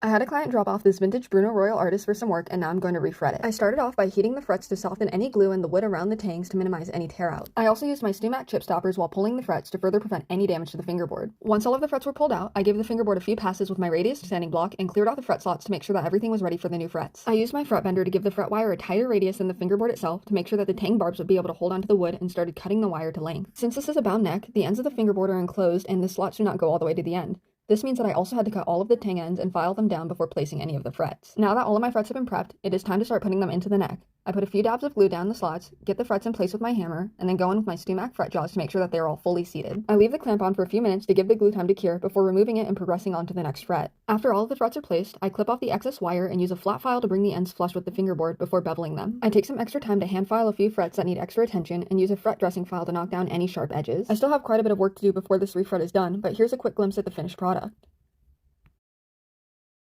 I had a client drop off this vintage Bruno Royal Artist for some work, and now I'm going to refret it. I started off by heating the frets to soften any glue and the wood around the tangs to minimize any tear out. I also used my StuMac chip stoppers while pulling the frets to further prevent any damage to the fingerboard. Once all of the frets were pulled out, I gave the fingerboard a few passes with my radius sanding block and cleared out the fret slots to make sure that everything was ready for the new frets. I used my fret bender to give the fret wire a tighter radius than the fingerboard itself to make sure that the tang barbs would be able to hold onto the wood, and started cutting the wire to length. Since this is a bound neck, the ends of the fingerboard are enclosed and the slots do not go all the way to the end. This means that I also had to cut all of the tang ends and file them down before placing any of the frets. Now that all of my frets have been prepped, it is time to start putting them into the neck. I put a few dabs of glue down the slots, get the frets in place with my hammer, and then go in with my StuMac fret jaws to make sure that they are all fully seated. I leave the clamp on for a few minutes to give the glue time to cure before removing it and progressing on to the next fret. After all of the frets are placed, I clip off the excess wire and use a flat file to bring the ends flush with the fingerboard before beveling them. I take some extra time to hand file a few frets that need extra attention and use a fret dressing file to knock down any sharp edges. I still have quite a bit of work to do before this refret is done, but here's a quick glimpse at the finished product.